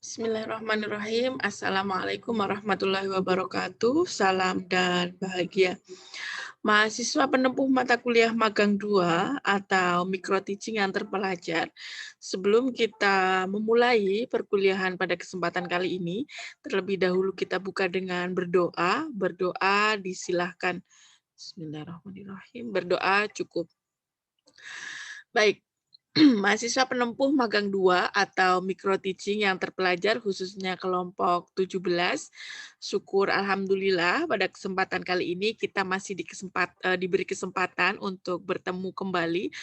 Bismillahirrahmanirrahim. Assalamualaikum warahmatullahi wabarakatuh. Salam dan bahagia. Mahasiswa penempuh mata kuliah magang 2 atau micro teaching yang terpelajar. Sebelum kita memulai perkuliahan pada kesempatan kali ini, terlebih dahulu kita buka dengan berdoa. Berdoa disilahkan. Bismillahirrahmanirrahim. Berdoa cukup. Baik, mahasiswa penempuh magang 2 atau micro teaching yang terpelajar khususnya kelompok 17. Syukur alhamdulillah pada kesempatan kali ini kita masih diberi kesempatan untuk bertemu kembali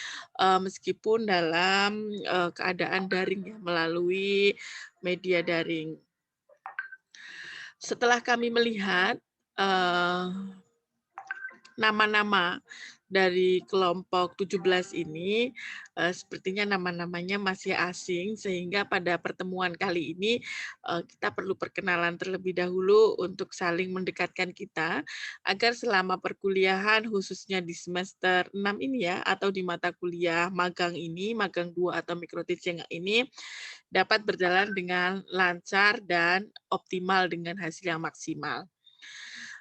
meskipun dalam keadaan daring ya, melalui media daring. Setelah kami melihat nama-nama dari kelompok 17 ini, sepertinya nama-namanya masih asing, sehingga pada pertemuan kali ini kita perlu perkenalan terlebih dahulu untuk saling mendekatkan kita, agar selama perkuliahan khususnya di semester 6 ini ya, atau di mata kuliah magang ini, magang 2 atau micro teaching ini, dapat berjalan dengan lancar dan optimal dengan hasil yang maksimal.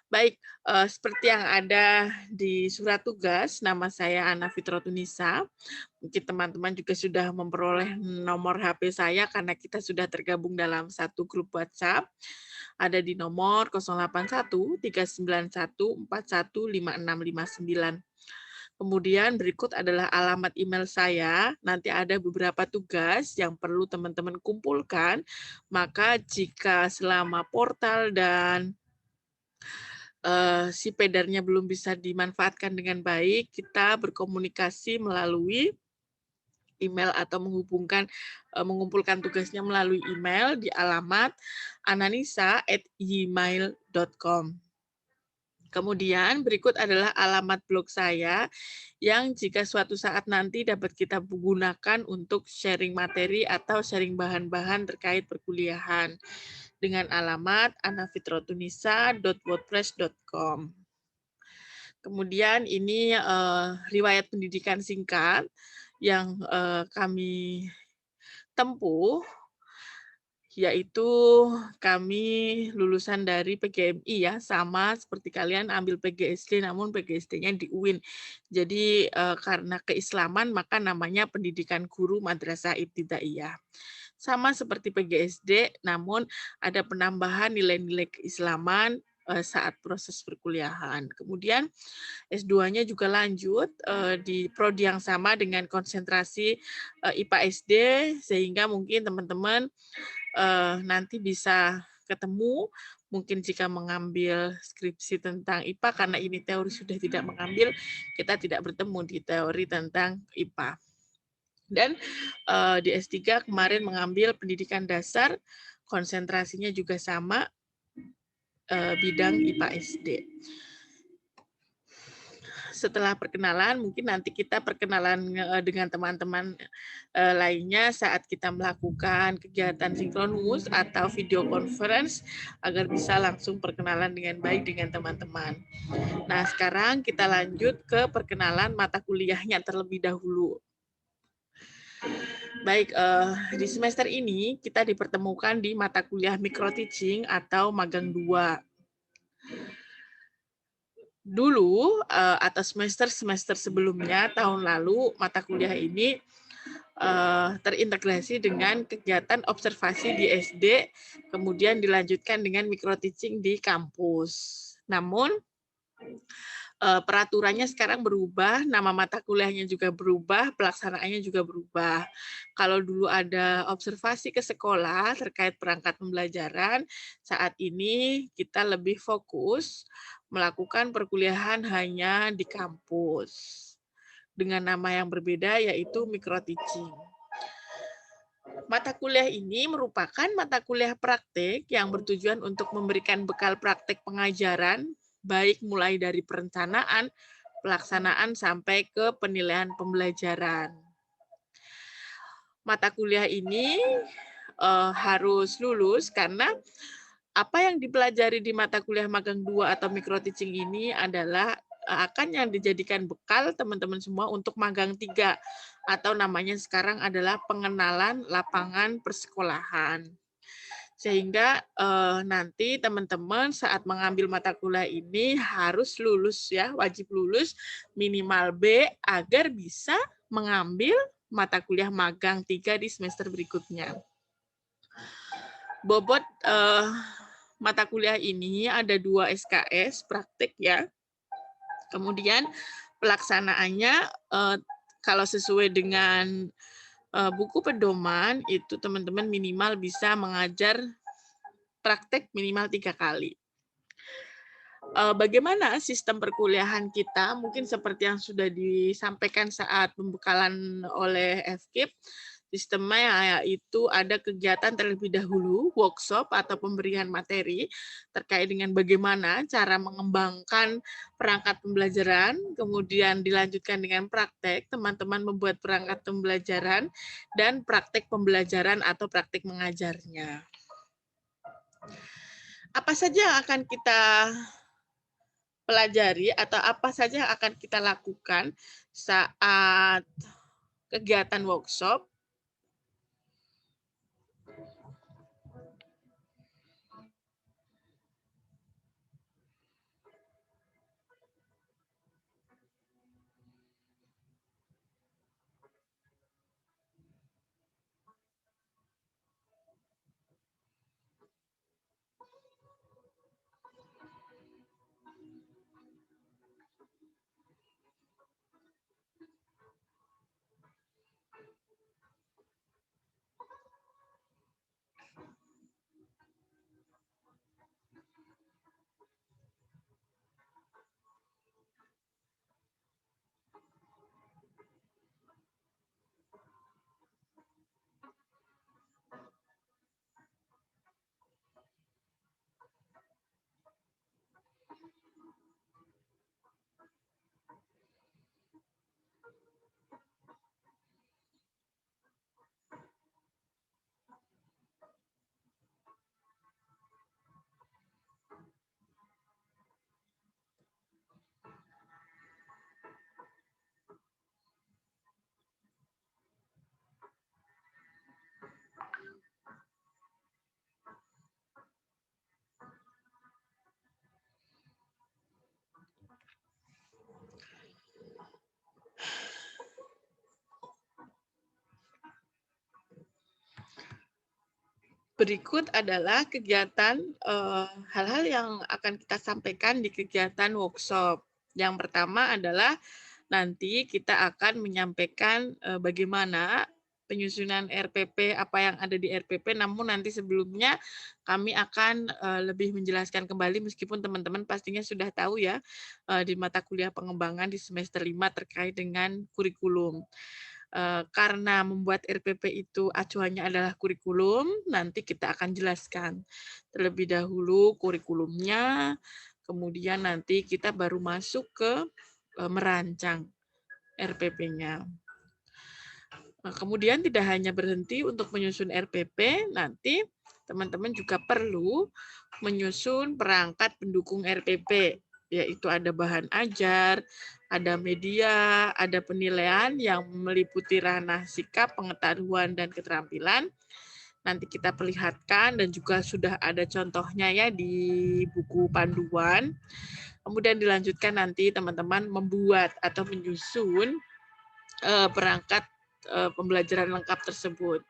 Baik, seperti yang ada di surat tugas, nama saya Ana Fitrotunisa. Mungkin teman-teman juga sudah memperoleh nomor HP saya karena kita sudah tergabung dalam satu grup WhatsApp. Ada di nomor 081 391 415659. Kemudian berikut adalah alamat email saya. Nanti ada beberapa tugas yang perlu teman-teman kumpulkan. Maka jika selama portal dan si pedarnya belum bisa dimanfaatkan dengan baik, kita berkomunikasi melalui email atau mengumpulkan tugasnya melalui email di alamat ananisa@gmail.com. Kemudian berikut adalah alamat blog saya yang jika suatu saat nanti dapat kita gunakan untuk sharing materi atau sharing bahan-bahan terkait perkuliahan dengan alamat anafitrotunisa.wordpress.com. Kemudian ini riwayat pendidikan singkat yang kami tempuh, yaitu kami lulusan dari PGMI ya, sama seperti kalian ambil PGSD, namun PGSD-nya di UIN. Jadi karena keislaman maka namanya Pendidikan Guru Madrasah Ibtidaiyah. Sama seperti PGSD, namun ada penambahan nilai-nilai keislaman saat proses perkuliahan. Kemudian S2-nya juga lanjut di prodi yang sama dengan konsentrasi IPA SD, sehingga mungkin teman-teman nanti bisa ketemu, mungkin jika mengambil skripsi tentang IPA, karena ini teori sudah tidak mengambil, kita tidak bertemu di teori tentang IPA. Dan di S3 kemarin mengambil pendidikan dasar, konsentrasinya juga sama, bidang IPA SD. Setelah perkenalan, mungkin nanti kita perkenalan dengan teman-teman lainnya saat kita melakukan kegiatan sinkronus atau video conference, agar bisa langsung perkenalan dengan baik dengan teman-teman. Nah, sekarang kita lanjut ke perkenalan mata kuliahnya terlebih dahulu. Baik, di semester ini kita dipertemukan di mata kuliah micro teaching atau magang 2. Dulu atau semester sebelumnya tahun lalu mata kuliah ini terintegrasi dengan kegiatan observasi di SD, kemudian dilanjutkan dengan micro teaching di kampus. Namun peraturannya sekarang berubah, nama mata kuliahnya juga berubah, pelaksanaannya juga berubah. Kalau dulu ada observasi ke sekolah terkait perangkat pembelajaran, saat ini kita lebih fokus melakukan perkuliahan hanya di kampus dengan nama yang berbeda, yaitu micro teaching. Mata kuliah ini merupakan mata kuliah praktik yang bertujuan untuk memberikan bekal praktik pengajaran, baik mulai dari perencanaan, pelaksanaan, sampai ke penilaian pembelajaran. Mata kuliah ini harus lulus karena apa yang dipelajari di mata kuliah magang 2 atau micro teaching ini adalah akan yang dijadikan bekal teman-teman semua untuk magang 3 atau namanya sekarang adalah pengenalan lapangan persekolahan. Sehingga nanti teman-teman saat mengambil mata kuliah ini harus lulus ya, wajib lulus minimal B agar bisa mengambil mata kuliah magang 3 di semester berikutnya. Bobot mata kuliah ini ada 2 SKS praktik ya. Kemudian pelaksanaannya kalau sesuai dengan buku pedoman itu teman-teman minimal bisa mengajar praktek minimal 3 kali. Bagaimana sistem perkuliahan kita? Mungkin seperti yang sudah disampaikan saat pembekalan oleh FKIP, sistemnya yaitu ada kegiatan terlebih dahulu, workshop atau pemberian materi terkait dengan bagaimana cara mengembangkan perangkat pembelajaran, kemudian dilanjutkan dengan praktek, teman-teman membuat perangkat pembelajaran, dan praktek pembelajaran atau praktek mengajarnya. Apa saja yang akan kita pelajari atau apa saja yang akan kita lakukan saat kegiatan workshop? Berikut adalah kegiatan hal-hal yang akan kita sampaikan di kegiatan workshop. Yang pertama adalah nanti kita akan menyampaikan bagaimana penyusunan RPP, apa yang ada di RPP, namun nanti sebelumnya kami akan lebih menjelaskan kembali meskipun teman-teman pastinya sudah tahu ya di mata kuliah pengembangan di semester 5 terkait dengan kurikulum. Karena membuat RPP itu acuannya adalah kurikulum, nanti kita akan jelaskan terlebih dahulu kurikulumnya, kemudian nanti kita baru masuk ke merancang RPP-nya. Nah, kemudian tidak hanya berhenti untuk menyusun RPP, nanti teman-teman juga perlu menyusun perangkat pendukung RPP, yaitu ada bahan ajar, ada media, ada penilaian yang meliputi ranah sikap, pengetahuan, dan keterampilan. Nanti kita perlihatkan dan juga sudah ada contohnya ya di buku panduan. Kemudian dilanjutkan nanti teman-teman membuat atau menyusun perangkat pembelajaran lengkap tersebut.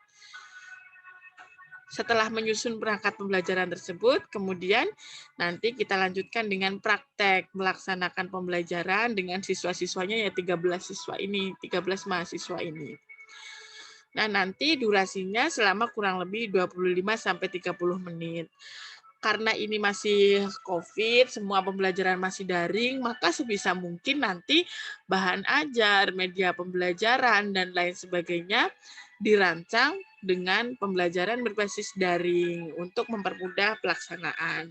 Setelah menyusun perangkat pembelajaran tersebut, kemudian nanti kita lanjutkan dengan praktek melaksanakan pembelajaran dengan siswa-siswanya ya 13 siswa ini, 13 mahasiswa ini. Nah, nanti durasinya selama kurang lebih 25-30 menit. Karena ini masih COVID, semua pembelajaran masih daring, maka sebisa mungkin nanti bahan ajar, media pembelajaran, dan lain sebagainya dirancang dengan pembelajaran berbasis daring untuk mempermudah pelaksanaan.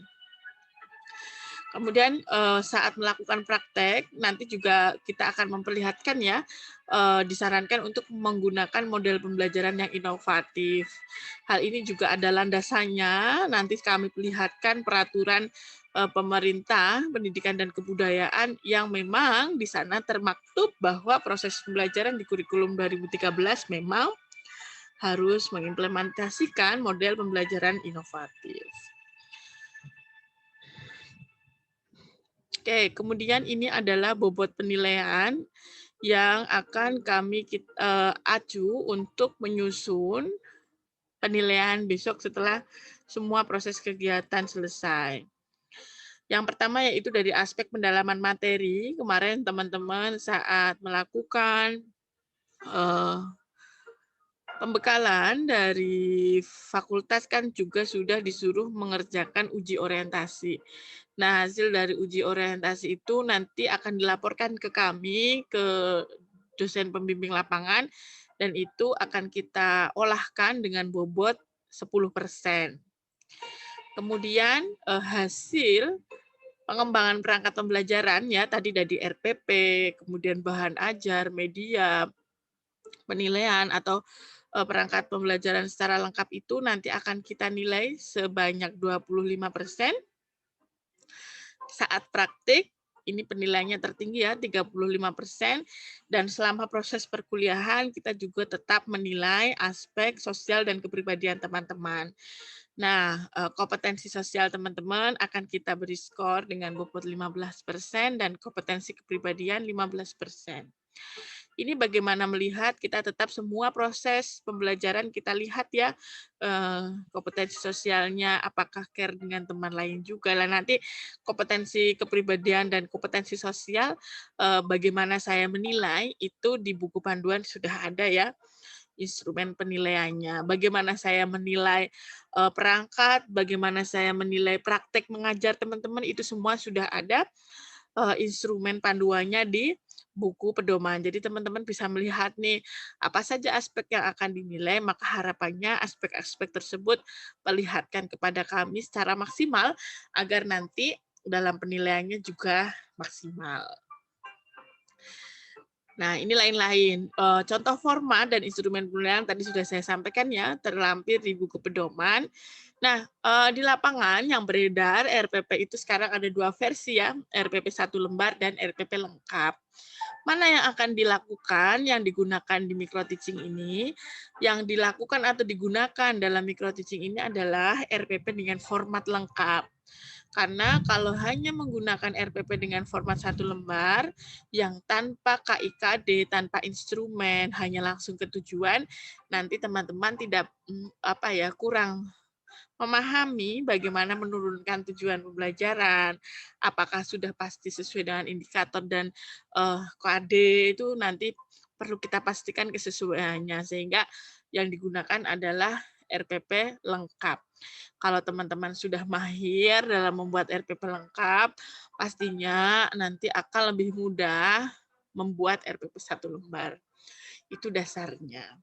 Kemudian saat melakukan praktek, nanti juga kita akan memperlihatkan ya, disarankan untuk menggunakan model pembelajaran yang inovatif. Hal ini juga ada landasannya, nanti kami perlihatkan peraturan pemerintah pendidikan dan kebudayaan yang memang di sana termaktub bahwa proses pembelajaran di kurikulum 2013 memang harus mengimplementasikan model pembelajaran inovatif. Oke, kemudian ini adalah bobot penilaian yang akan kami acu untuk menyusun penilaian besok setelah semua proses kegiatan selesai. Yang pertama yaitu dari aspek pendalaman materi. Kemarin teman-teman saat melakukan pembekalan dari fakultas kan juga sudah disuruh mengerjakan uji orientasi. Nah, hasil dari uji orientasi itu nanti akan dilaporkan ke kami, ke dosen pembimbing lapangan, dan itu akan kita olahkan dengan bobot 10%. Kemudian hasil pengembangan perangkat pembelajaran ya tadi dari RPP, kemudian bahan ajar, media, penilaian atau perangkat pembelajaran secara lengkap itu nanti akan kita nilai sebanyak 25%. Saat praktik, ini penilaiannya tertinggi ya, 35%. Dan selama proses perkuliahan, kita juga tetap menilai aspek sosial dan kepribadian teman-teman. Nah, kompetensi sosial teman-teman akan kita beri skor dengan bobot 15% dan kompetensi kepribadian 15%. Ini bagaimana melihat kita tetap semua proses pembelajaran kita lihat ya, kompetensi sosialnya, apakah care dengan teman lain juga. Lah nanti kompetensi kepribadian dan kompetensi sosial, bagaimana saya menilai, itu di buku panduan sudah ada ya, instrumen penilaiannya. Bagaimana saya menilai perangkat, bagaimana saya menilai praktek mengajar teman-teman, itu semua sudah ada instrumen panduannya di buku pedoman. Jadi teman-teman bisa melihat nih, apa saja aspek yang akan dinilai, maka harapannya aspek-aspek tersebut perlihatkan kepada kami secara maksimal, agar nanti dalam penilaiannya juga maksimal. Nah, ini lain-lain. Contoh format dan instrumen penilaian tadi sudah saya sampaikan ya, terlampir di buku pedoman. Nah, di lapangan yang beredar RPP itu sekarang ada 2 versi ya, RPP 1 lembar dan RPP lengkap. Mana yang akan dilakukan, yang digunakan di micro teaching ini? Yang dilakukan atau digunakan dalam micro teaching ini adalah RPP dengan format lengkap. Karena kalau hanya menggunakan RPP dengan format 1 lembar, yang tanpa KIKD, tanpa instrumen, hanya langsung ke tujuan, nanti teman-teman tidak kurang memahami bagaimana menurunkan tujuan pembelajaran, apakah sudah pasti sesuai dengan indikator dan KD itu nanti perlu kita pastikan kesesuaiannya, sehingga yang digunakan adalah RPP lengkap. Kalau teman-teman sudah mahir dalam membuat RPP lengkap, pastinya nanti akan lebih mudah membuat RPP 1 lembar. Itu dasarnya.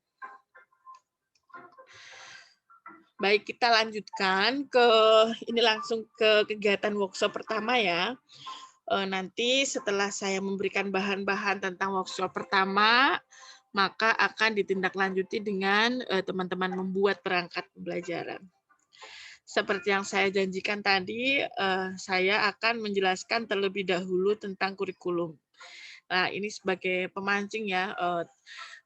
Baik, kita lanjutkan ini langsung ke kegiatan workshop pertama ya. Nanti setelah saya memberikan bahan-bahan tentang workshop pertama, maka akan ditindaklanjuti dengan teman-teman membuat perangkat pembelajaran. Seperti yang saya janjikan tadi, saya akan menjelaskan terlebih dahulu tentang kurikulum. Nah, ini sebagai pemancing ya,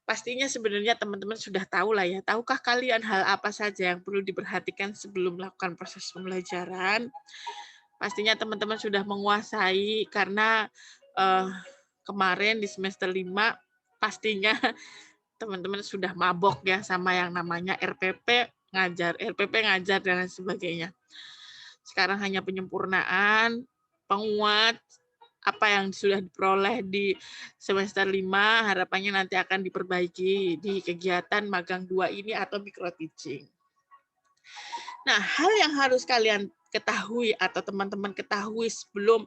pastinya sebenarnya teman-teman sudah tahu lah ya. Tahukah kalian hal apa saja yang perlu diperhatikan sebelum melakukan proses pembelajaran? Pastinya teman-teman sudah menguasai karena kemarin di semester 5 pastinya teman-teman sudah mabok ya sama yang namanya RPP ngajar dan lain sebagainya. Sekarang hanya penyempurnaan, penguat apa yang sudah diperoleh di semester 5, harapannya nanti akan diperbaiki di kegiatan magang 2 ini atau micro teaching. Nah, hal yang harus kalian ketahui atau teman-teman ketahui sebelum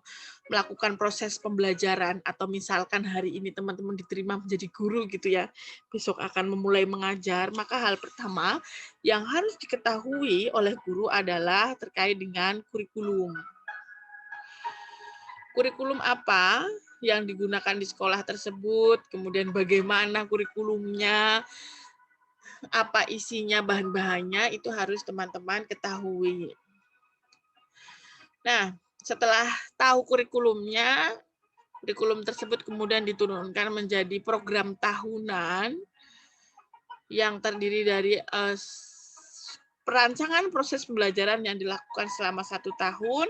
melakukan proses pembelajaran, atau misalkan hari ini teman-teman diterima menjadi guru gitu ya, besok akan memulai mengajar, maka hal pertama yang harus diketahui oleh guru adalah terkait dengan kurikulum. Kurikulum apa yang digunakan di sekolah tersebut, kemudian bagaimana kurikulumnya, apa isinya, bahan-bahannya, itu harus teman-teman ketahui. Nah, setelah tahu kurikulumnya, kurikulum tersebut kemudian diturunkan menjadi program tahunan. yang terdiri dari perancangan proses pembelajaran yang dilakukan selama 1 tahun,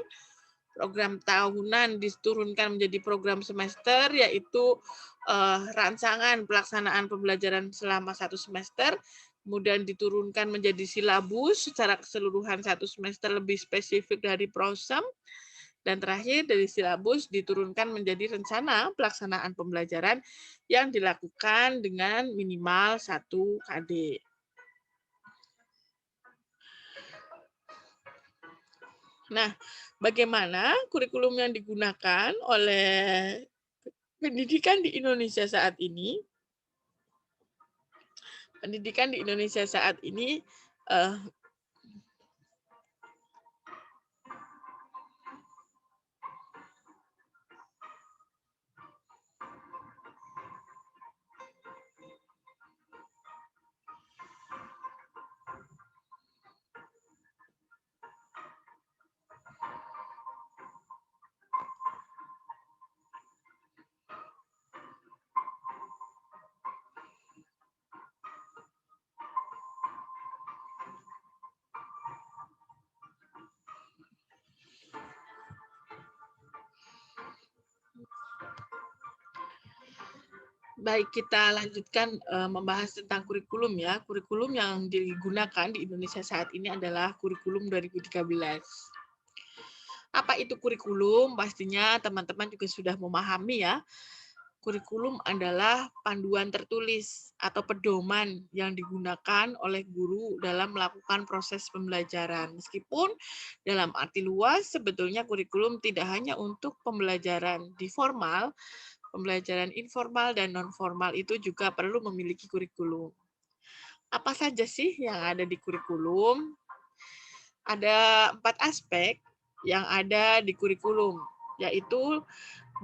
program tahunan diturunkan menjadi program semester, yaitu rancangan pelaksanaan pembelajaran selama 1 semester, kemudian diturunkan menjadi silabus secara keseluruhan 1 semester lebih spesifik dari prosem, dan terakhir dari silabus diturunkan menjadi rencana pelaksanaan pembelajaran yang dilakukan dengan minimal 1 KD. Nah, bagaimana kurikulum yang digunakan oleh pendidikan di Indonesia saat ini? Pendidikan di Indonesia saat ini baik, kita lanjutkan membahas tentang kurikulum ya. Kurikulum yang digunakan di Indonesia saat ini adalah kurikulum 2013. Apa itu kurikulum? Pastinya teman-teman juga sudah memahami ya. Kurikulum adalah panduan tertulis atau pedoman yang digunakan oleh guru dalam melakukan proses pembelajaran. Meskipun dalam arti luas, sebetulnya kurikulum tidak hanya untuk pembelajaran di formal, pembelajaran informal dan non-formal itu juga perlu memiliki kurikulum. Apa saja sih yang ada di kurikulum? Ada 4 aspek yang ada di kurikulum, yaitu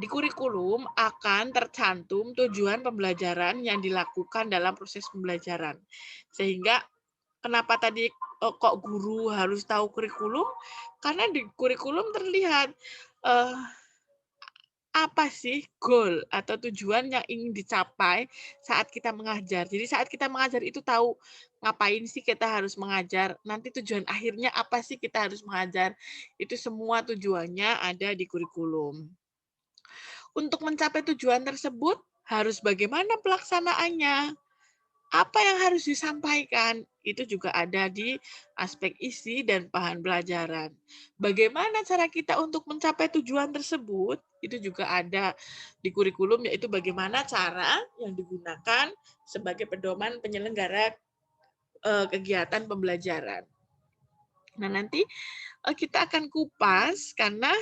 di kurikulum akan tercantum tujuan pembelajaran yang dilakukan dalam proses pembelajaran. Sehingga kenapa tadi kok guru harus tahu kurikulum? Karena di kurikulum terlihat apa sih goal atau tujuan yang ingin dicapai saat kita mengajar. Jadi saat kita mengajar itu tahu ngapain sih kita harus mengajar, nanti tujuan akhirnya apa sih kita harus mengajar. Itu semua tujuannya ada di kurikulum. Untuk mencapai tujuan tersebut, harus bagaimana pelaksanaannya? Apa yang harus disampaikan? Itu juga ada di aspek isi dan bahan pelajaran. Bagaimana cara kita untuk mencapai tujuan tersebut? Itu juga ada di kurikulum, yaitu bagaimana cara yang digunakan sebagai pedoman penyelenggara kegiatan pembelajaran. Nah, nanti kita akan kupas karena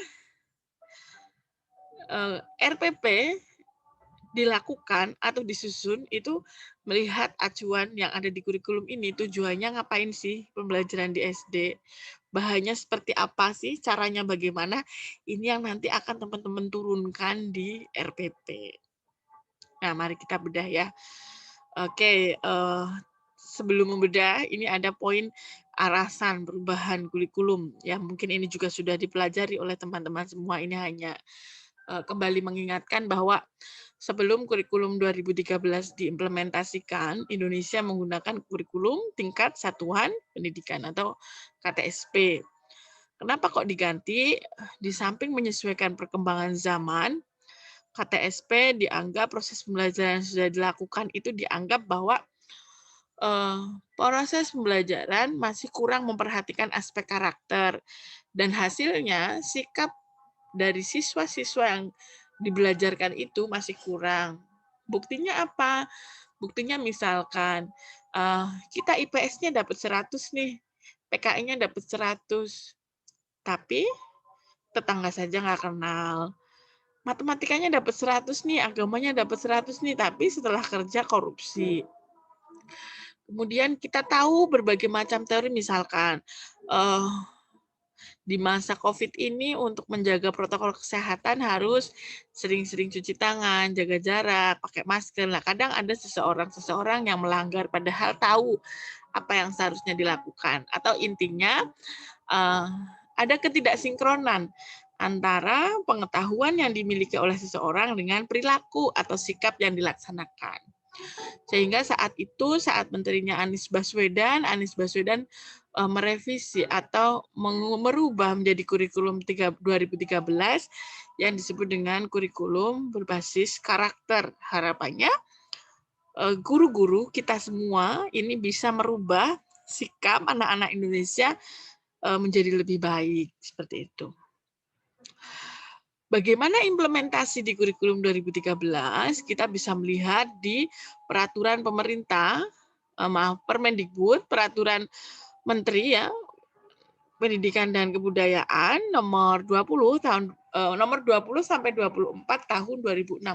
RPP dilakukan atau disusun itu melihat acuan yang ada di kurikulum ini, tujuannya ngapain sih pembelajaran di SD, bahannya seperti apa sih, caranya bagaimana, ini yang nanti akan teman-teman turunkan di RPP. Nah, mari kita bedah ya. Oke, sebelum membedah, ini ada poin arahan perubahan kurikulum. Ya, mungkin ini juga sudah dipelajari oleh teman-teman semua, ini hanya kembali mengingatkan bahwa sebelum kurikulum 2013 diimplementasikan, Indonesia menggunakan kurikulum tingkat satuan pendidikan atau KTSP. Kenapa kok diganti? Di samping menyesuaikan perkembangan zaman, KTSP dianggap proses pembelajaran yang sudah dilakukan itu dianggap bahwa proses pembelajaran masih kurang memperhatikan aspek karakter, dan hasilnya sikap dari siswa-siswa yang dibelajarkan itu masih kurang. Buktinya apa? Buktinya misalkan kita IPS-nya dapat 100 nih, PKI-nya dapat 100, tapi tetangga saja nggak kenal. Matematikanya dapat 100 nih, agamanya dapat 100 nih, tapi setelah kerja korupsi. Kemudian kita tahu berbagai macam teori, misalkan di masa COVID ini untuk menjaga protokol kesehatan harus sering-sering cuci tangan, jaga jarak, pakai masker. Nah, kadang ada seseorang yang melanggar padahal tahu apa yang seharusnya dilakukan. Atau intinya ada ketidaksinkronan antara pengetahuan yang dimiliki oleh seseorang dengan perilaku atau sikap yang dilaksanakan. Sehingga saat itu, saat menterinya Anies Baswedan merevisi atau merubah menjadi kurikulum 2013 yang disebut dengan kurikulum berbasis karakter. Harapannya guru-guru kita semua ini bisa merubah sikap anak-anak Indonesia menjadi lebih baik, seperti itu. Bagaimana implementasi di kurikulum 2013? Kita bisa melihat di peraturan pemerintah, Permendikbud, peraturan Menteri ya, Pendidikan dan Kebudayaan nomor 20 nomor 20 sampai 24 tahun 2016.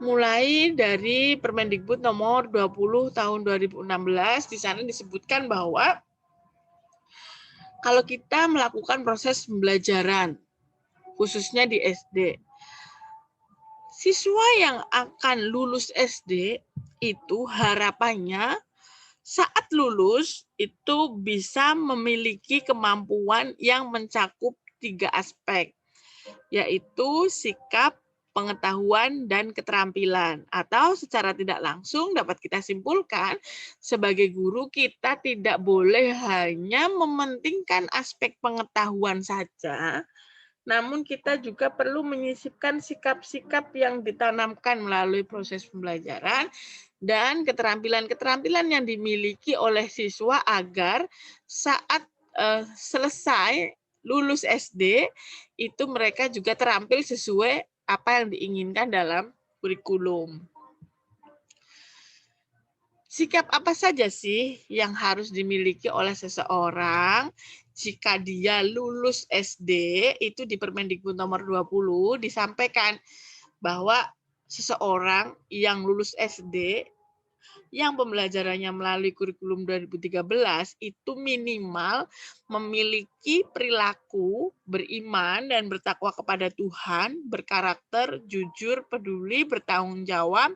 Mulai dari Permendikbud nomor 20 tahun 2016, di sana disebutkan bahwa kalau kita melakukan proses pembelajaran, khususnya di SD, siswa yang akan lulus SD itu harapannya saat lulus itu bisa memiliki kemampuan yang mencakup 3 aspek, yaitu sikap, pengetahuan, dan keterampilan. Atau secara tidak langsung dapat kita simpulkan, sebagai guru kita tidak boleh hanya mementingkan aspek pengetahuan saja, namun kita juga perlu menyisipkan sikap-sikap yang ditanamkan melalui proses pembelajaran dan keterampilan-keterampilan yang dimiliki oleh siswa agar saat selesai lulus SD itu mereka juga terampil sesuai apa yang diinginkan dalam kurikulum. Sikap apa saja sih yang harus dimiliki oleh seseorang jika dia lulus SD? Itu di Permendikbud nomor 20 disampaikan bahwa seseorang yang lulus SD yang pembelajarannya melalui kurikulum 2013 itu minimal memiliki perilaku beriman dan bertakwa kepada Tuhan, berkarakter, jujur, peduli, bertanggung jawab,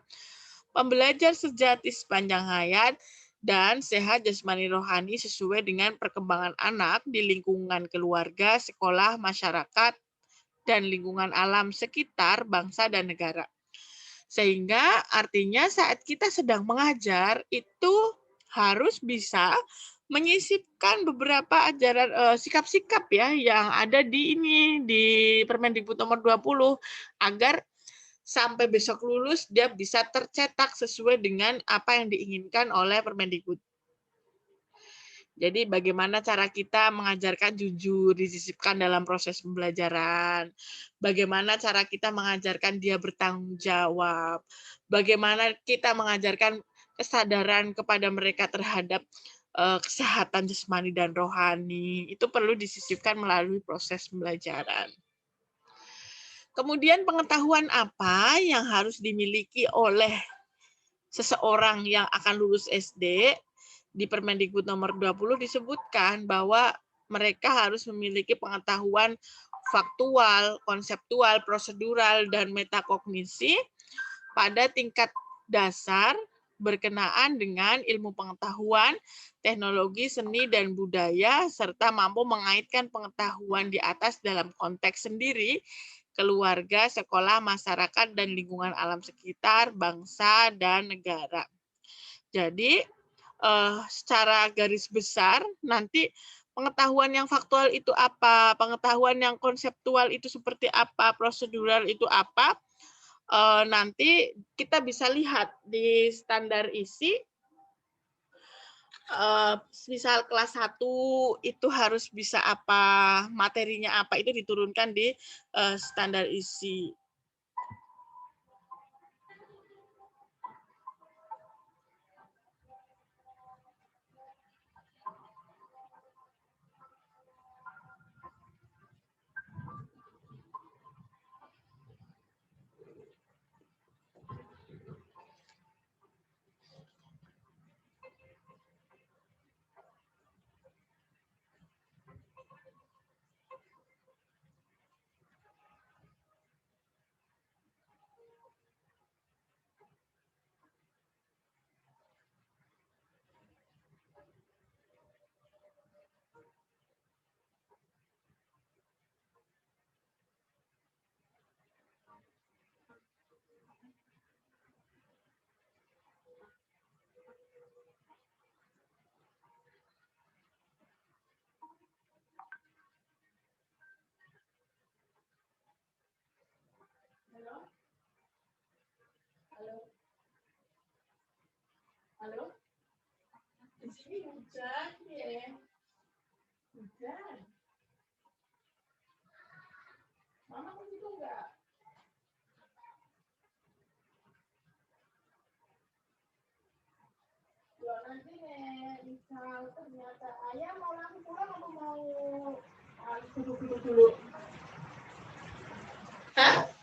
pembelajar sejati sepanjang hayat, dan sehat jasmani rohani sesuai dengan perkembangan anak di lingkungan keluarga, sekolah, masyarakat, dan lingkungan alam sekitar bangsa dan negara. Sehingga artinya saat kita sedang mengajar itu harus bisa menyisipkan beberapa ajaran sikap-sikap ya yang ada di Permendikbud nomor 20 agar sampai besok lulus dia bisa tercetak sesuai dengan apa yang diinginkan oleh Permendikbud. Jadi bagaimana cara kita mengajarkan jujur, disisipkan dalam proses pembelajaran. Bagaimana cara kita mengajarkan dia bertanggung jawab. Bagaimana kita mengajarkan kesadaran kepada mereka terhadap kesehatan jasmani dan rohani. Itu perlu disisipkan melalui proses pembelajaran. Kemudian pengetahuan apa yang harus dimiliki oleh seseorang yang akan lulus SD? Di Permendikbud nomor 20 disebutkan bahwa mereka harus memiliki pengetahuan faktual, konseptual, prosedural, dan metakognisi pada tingkat dasar berkenaan dengan ilmu pengetahuan, teknologi, seni, dan budaya, serta mampu mengaitkan pengetahuan di atas dalam konteks sendiri, keluarga, sekolah, masyarakat, dan lingkungan alam sekitar, bangsa, dan negara. Jadi, secara garis besar nanti pengetahuan yang faktual itu apa, pengetahuan yang konseptual itu seperti apa, prosedural itu apa, nanti kita bisa lihat di standar isi, misal kelas 1 itu harus bisa apa, materinya apa, itu diturunkan di standar isi. Halo? Di sini hujan ya. Hujan. Mama ke situ enggak? Ya nanti nih, misal ternyata ayah mau langsung pulang atau mau duduk dulu? Hah?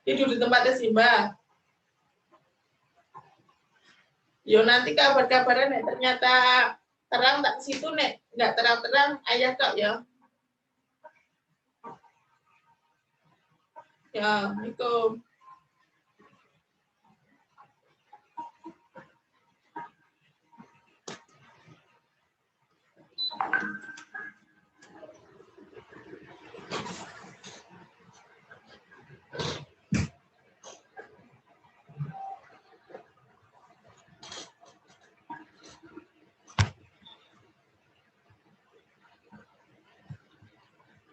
Tidur di tempatnya Simba. Yo nanti kabar-kabaran nih ternyata terang tak ke situ nih, nggak terang-terang ayah kok ya. Ya, itu.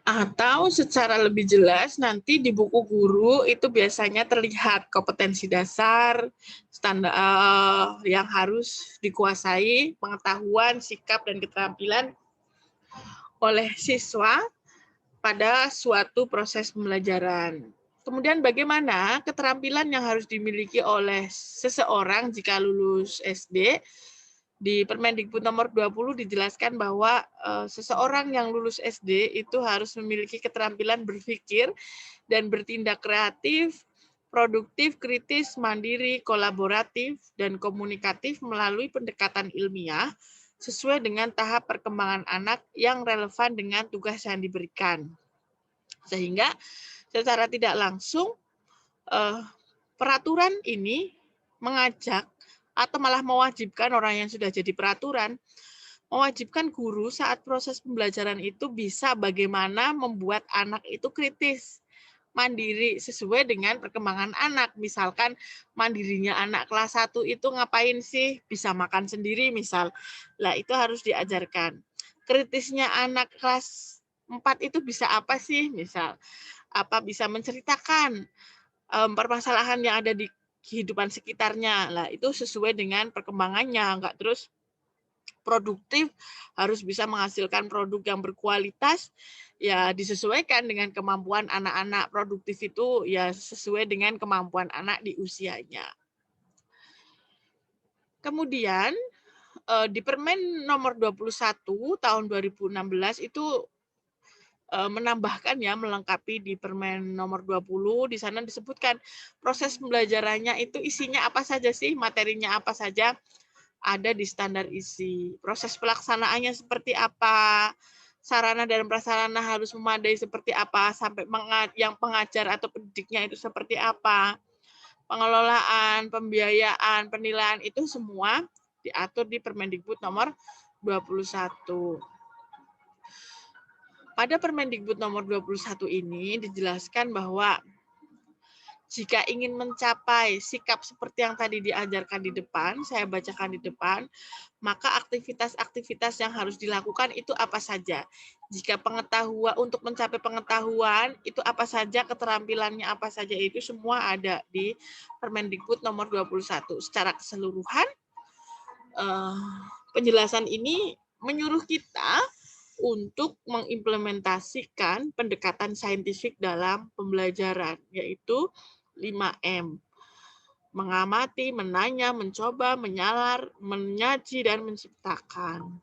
Atau secara lebih jelas nanti di buku guru itu biasanya terlihat kompetensi dasar, standar yang harus dikuasai, pengetahuan, sikap, dan keterampilan oleh siswa pada suatu proses pembelajaran. Kemudian bagaimana keterampilan yang harus dimiliki oleh seseorang jika lulus SD. Di Permendikbud nomor 20 dijelaskan bahwa seseorang yang lulus SD itu harus memiliki keterampilan berpikir dan bertindak kreatif, produktif, kritis, mandiri, kolaboratif, dan komunikatif melalui pendekatan ilmiah sesuai dengan tahap perkembangan anak yang relevan dengan tugas yang diberikan. Sehingga secara tidak langsung peraturan ini mengajak atau malah mewajibkan orang yang sudah jadi peraturan, mewajibkan guru saat proses pembelajaran itu bisa bagaimana membuat anak itu kritis, mandiri sesuai dengan perkembangan anak. Misalkan mandirinya anak kelas 1 itu ngapain sih? Bisa makan sendiri misal. Lah itu harus diajarkan. Kritisnya anak kelas 4 itu bisa apa sih? Misal apa bisa menceritakan permasalahan yang ada di kehidupan sekitarnya. Lah itu sesuai dengan perkembangannya, enggak terus produktif, harus bisa menghasilkan produk yang berkualitas, ya disesuaikan dengan kemampuan anak-anak. Produktif itu ya sesuai dengan kemampuan anak di usianya. Kemudian di Permen nomor 21 tahun 2016 itu menambahkan ya, melengkapi di Permen nomor 20, di sana disebutkan proses pembelajarannya itu isinya apa saja sih, materinya apa saja, ada di standar isi. Proses pelaksanaannya seperti apa, sarana dan prasarana harus memadai seperti apa, sampai yang pengajar atau pendidiknya itu seperti apa, pengelolaan, pembiayaan, penilaian itu semua diatur di Permendikbud nomor 21. Pada Permendikbud nomor 21 ini dijelaskan bahwa jika ingin mencapai sikap seperti yang tadi diajarkan di depan, saya bacakan di depan, maka aktivitas-aktivitas yang harus dilakukan itu apa saja. Jika pengetahuan, untuk mencapai pengetahuan, itu apa saja, keterampilannya apa saja, itu semua ada di Permendikbud nomor 21. Secara keseluruhan, penjelasan ini menyuruh kita untuk mengimplementasikan pendekatan saintifik dalam pembelajaran, yaitu 5M. Mengamati, menanya, mencoba, menyalar, menyaji, dan menciptakan.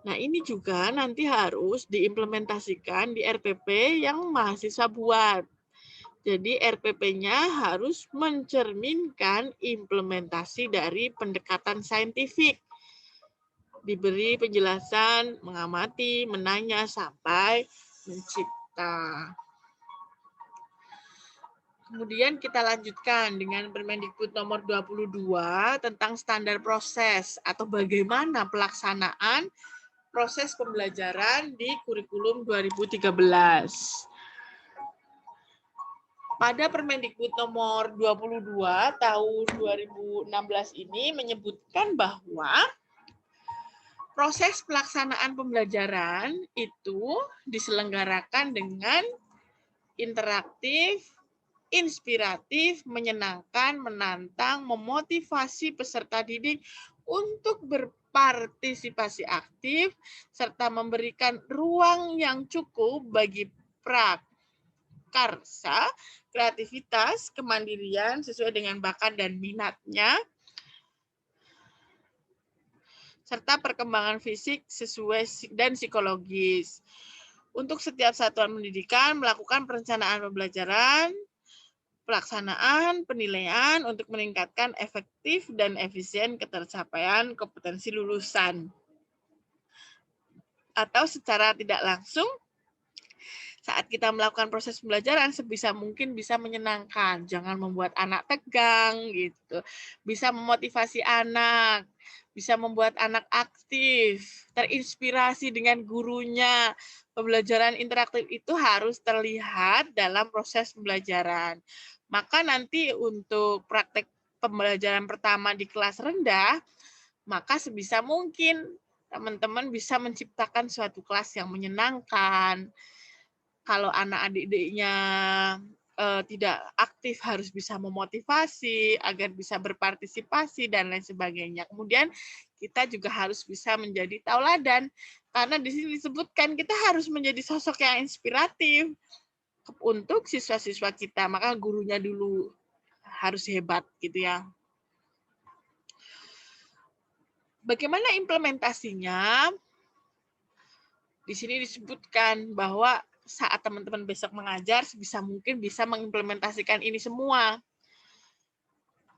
Nah, ini juga nanti harus diimplementasikan di RPP yang mahasiswa buat. Jadi RPP-nya harus mencerminkan implementasi dari pendekatan saintifik. Diberi penjelasan, mengamati, menanya, sampai mencipta. Kemudian kita lanjutkan dengan Permendikbud nomor 22 tentang standar proses atau bagaimana pelaksanaan proses pembelajaran di kurikulum 2013. Pada Permendikbud nomor 22 tahun 2016 ini menyebutkan bahwa proses pelaksanaan pembelajaran itu diselenggarakan dengan interaktif, inspiratif, menyenangkan, menantang, memotivasi peserta didik untuk berpartisipasi aktif, serta memberikan ruang yang cukup bagi prakarsa, kreativitas, kemandirian sesuai dengan bakat dan minatnya, serta perkembangan fisik sesuai dan psikologis. Untuk setiap satuan pendidikan melakukan perencanaan pembelajaran, pelaksanaan, penilaian untuk meningkatkan efektif dan efisien ketercapaian kompetensi lulusan. Atau secara tidak langsung, saat kita melakukan proses pembelajaran sebisa mungkin bisa menyenangkan, jangan membuat anak tegang gitu. Bisa memotivasi anak, bisa membuat anak aktif, terinspirasi dengan gurunya. Pembelajaran interaktif itu harus terlihat dalam proses pembelajaran. Maka nanti untuk praktek pembelajaran pertama di kelas rendah, maka sebisa mungkin teman-teman bisa menciptakan suatu kelas yang menyenangkan. Kalau anak adik-adiknya tidak aktif, harus bisa memotivasi agar bisa berpartisipasi dan lain sebagainya. Kemudian kita juga harus bisa menjadi tauladan, karena di sini disebutkan kita harus menjadi sosok yang inspiratif untuk siswa-siswa kita, maka gurunya dulu harus hebat gitu ya. Bagaimana implementasinya? Di sini disebutkan bahwa saat teman-teman besok mengajar, sebisa mungkin bisa mengimplementasikan ini semua.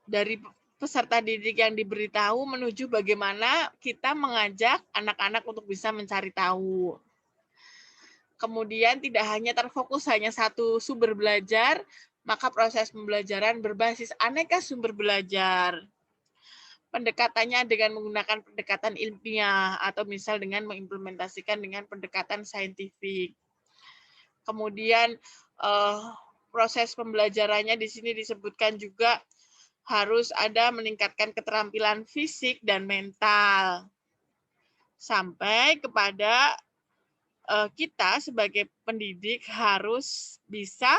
Dari peserta didik yang diberitahu menuju bagaimana kita mengajak anak-anak untuk bisa mencari tahu. Kemudian tidak hanya terfokus hanya satu sumber belajar, maka proses pembelajaran berbasis aneka sumber belajar. Pendekatannya dengan menggunakan pendekatan ilmiah atau misal dengan mengimplementasikan dengan pendekatan saintifik. Kemudian proses pembelajarannya di sini disebutkan juga harus ada meningkatkan keterampilan fisik dan mental. Sampai kepada kita sebagai pendidik harus bisa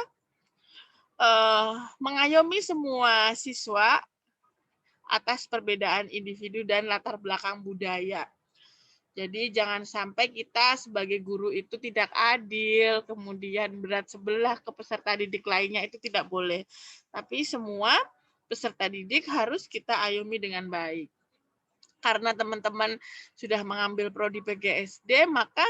mengayomi semua siswa atas perbedaan individu dan latar belakang budaya. Jadi jangan sampai kita sebagai guru itu tidak adil, kemudian berat sebelah ke peserta didik lainnya, itu tidak boleh. Tapi semua peserta didik harus kita ayomi dengan baik. Karena teman-teman sudah mengambil prodi PGSD, maka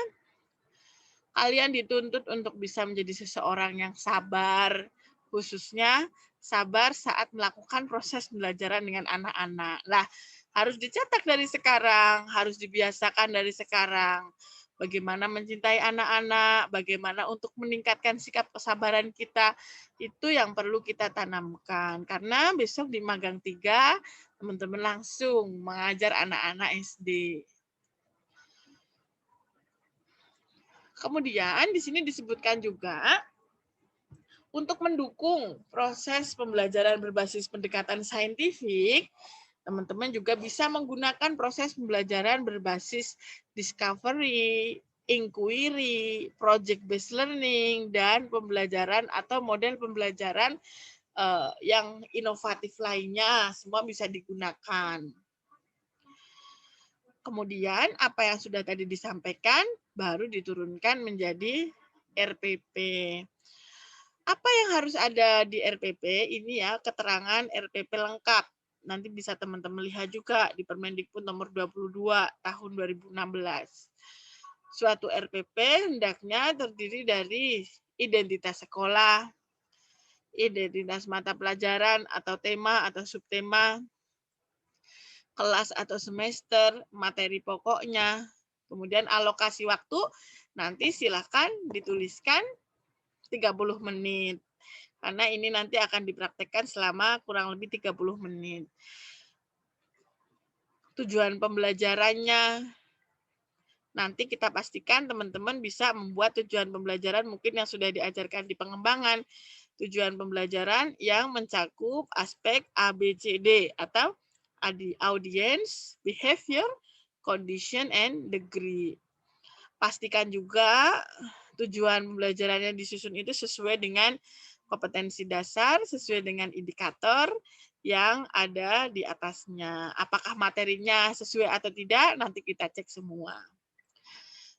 kalian dituntut untuk bisa menjadi seseorang yang sabar, khususnya sabar saat melakukan proses pembelajaran dengan anak-anak. Lah, harus dicetak dari sekarang, harus dibiasakan dari sekarang. Bagaimana mencintai anak-anak, bagaimana untuk meningkatkan sikap kesabaran kita, itu yang perlu kita tanamkan. Karena besok di magang 3, teman-teman langsung mengajar anak-anak SD. Kemudian di sini disebutkan juga untuk mendukung proses pembelajaran berbasis pendekatan saintifik, teman-teman juga bisa menggunakan proses pembelajaran berbasis discovery, inquiry, project-based learning, dan pembelajaran atau model pembelajaran yang inovatif lainnya, semua bisa digunakan. Kemudian apa yang sudah tadi disampaikan baru diturunkan menjadi RPP. Apa yang harus ada di RPP? Ini ya, keterangan RPP lengkap. Nanti bisa teman-teman lihat juga di Permendikbud nomor 22 tahun 2016. Suatu RPP hendaknya terdiri dari identitas sekolah, identitas mata pelajaran atau tema atau subtema, kelas atau semester, materi pokoknya, kemudian alokasi waktu, nanti silakan dituliskan 30 menit. Karena ini nanti akan dipraktekkan selama kurang lebih 30 menit. Tujuan pembelajarannya, nanti kita pastikan teman-teman bisa membuat tujuan pembelajaran mungkin yang sudah diajarkan di pengembangan. Tujuan pembelajaran yang mencakup aspek ABCD atau audience, behavior, condition, and degree. Pastikan juga tujuan pembelajarannya disusun itu sesuai dengan kompetensi dasar sesuai dengan indikator yang ada di atasnya. Apakah materinya sesuai atau tidak, nanti kita cek semua.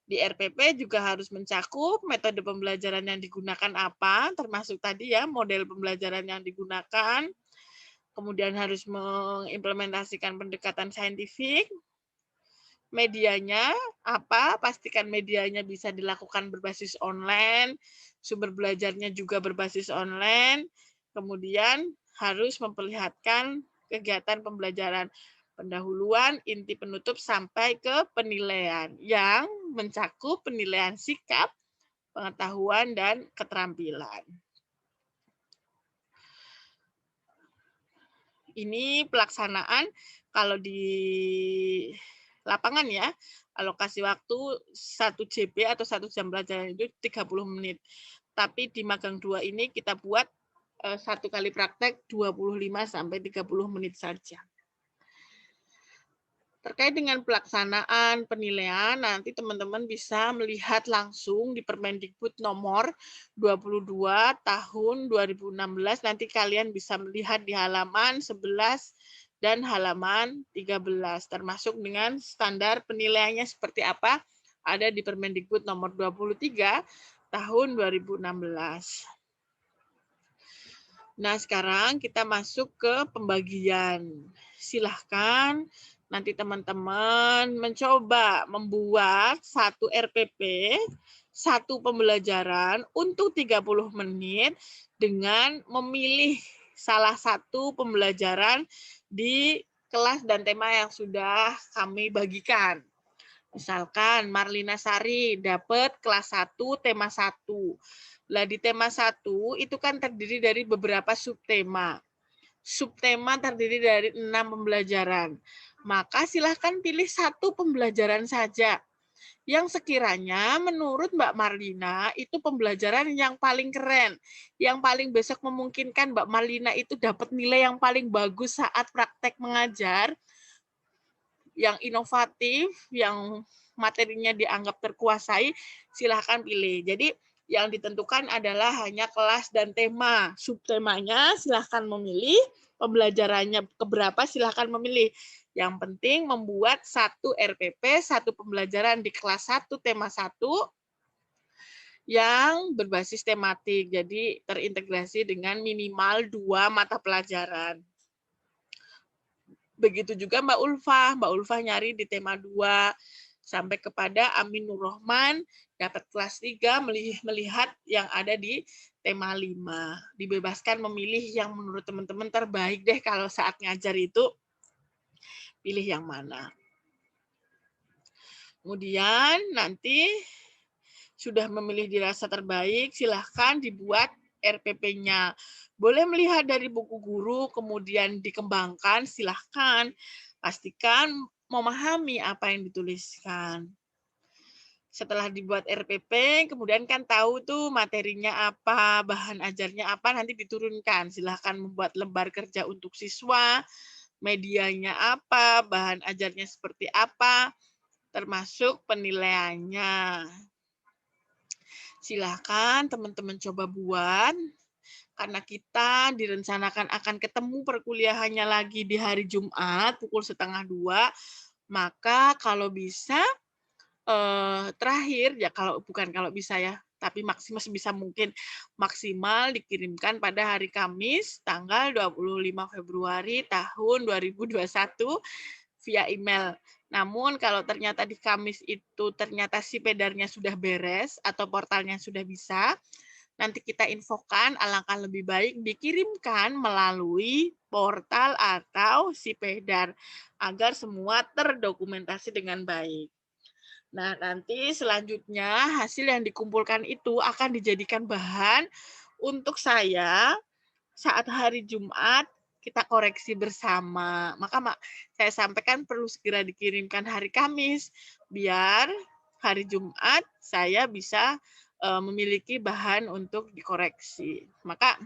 Di RPP juga harus mencakup metode pembelajaran yang digunakan apa, termasuk tadi ya model pembelajaran yang digunakan, kemudian harus mengimplementasikan pendekatan saintifik, medianya apa, pastikan medianya bisa dilakukan berbasis online, sumber belajarnya juga berbasis online, kemudian harus memperlihatkan kegiatan pembelajaran pendahuluan, inti penutup, sampai ke penilaian yang mencakup penilaian sikap, pengetahuan, dan keterampilan. Ini pelaksanaan kalau di lapangan ya, alokasi waktu 1 JP atau 1 jam pelajaran itu 30 menit. Tapi di magang 2 ini kita buat 1 kali praktek 25 sampai 30 menit saja. Terkait dengan pelaksanaan penilaian, nanti teman-teman bisa melihat langsung di Permendikbud nomor 22 tahun 2016. Nanti kalian bisa melihat di halaman 11 dan halaman 13, termasuk dengan standar penilaiannya seperti apa, ada di Permendikbud nomor 23 tahun 2016. Nah, sekarang kita masuk ke pembagian. Silahkan nanti teman-teman mencoba membuat 1 RPP, 1 pembelajaran untuk 30 menit dengan memilih salah satu pembelajaran di kelas dan tema yang sudah kami bagikan. Misalkan Marlina Sari dapat kelas 1, tema 1. Lah di tema 1 itu kan terdiri dari beberapa subtema. Subtema terdiri dari 6 pembelajaran. Maka silahkan pilih 1 pembelajaran saja. Yang sekiranya menurut Mbak Marlina itu pembelajaran yang paling keren. Yang paling besok memungkinkan Mbak Marlina itu dapat nilai yang paling bagus saat praktek mengajar. Yang inovatif, yang materinya dianggap terkuasai, silahkan pilih. Jadi yang ditentukan adalah hanya kelas dan tema. Subtemanya silahkan memilih, pembelajarannya keberapa silahkan memilih. Yang penting membuat 1 RPP, 1 pembelajaran di kelas 1, tema 1, yang berbasis tematik. Jadi terintegrasi dengan minimal 2 mata pelajaran. Begitu juga Mbak Ulfah. Mbak Ulfah nyari di tema 2, sampai kepada Aminur Rohman dapat kelas 3 melihat yang ada di tema 5. Dibebaskan memilih yang menurut teman-teman terbaik deh kalau saat ngajar itu pilih yang mana. Kemudian nanti sudah memilih dirasa terbaik, silahkan dibuat RPP-nya. Boleh melihat dari buku guru, kemudian dikembangkan, silahkan. Pastikan memahami apa yang dituliskan. Setelah dibuat RPP, kemudian kan tahu tuh materinya apa, bahan ajarnya apa, nanti diturunkan. Silahkan membuat lembar kerja untuk siswa, medianya apa, bahan ajarnya seperti apa, termasuk penilaiannya. Silahkan teman-teman coba buat, karena kita direncanakan akan ketemu perkuliahannya lagi di hari Jumat pukul 1:30, maka kalau bisa terakhir ya kalau bisa ya, tapi maksimal sebisa mungkin maksimal dikirimkan pada hari Kamis tanggal 25 Februari tahun 2021 via email. Namun kalau ternyata di Kamis itu ternyata si pedarnya sudah beres atau portalnya sudah bisa, nanti kita infokan alangkah lebih baik dikirimkan melalui portal atau si pedar agar semua terdokumentasi dengan baik. Nah, nanti selanjutnya hasil yang dikumpulkan itu akan dijadikan bahan untuk saya saat hari Jumat kita koreksi bersama. Maka saya sampaikan perlu segera dikirimkan hari Kamis biar hari Jumat saya bisa memiliki bahan untuk dikoreksi. Maka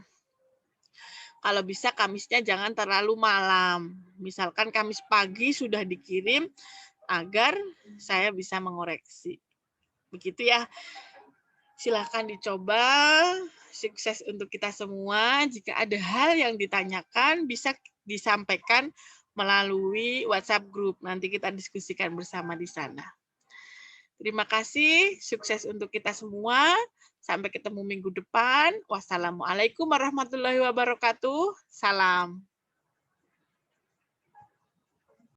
kalau bisa Kamisnya jangan terlalu malam. Misalkan Kamis pagi sudah dikirim agar saya bisa mengoreksi. Begitu ya. Silahkan dicoba, sukses untuk kita semua. Jika ada hal yang ditanyakan, bisa disampaikan melalui WhatsApp group. Nanti kita diskusikan bersama di sana. Terima kasih, sukses untuk kita semua. Sampai ketemu minggu depan. Wassalamualaikum warahmatullahi wabarakatuh. Salam.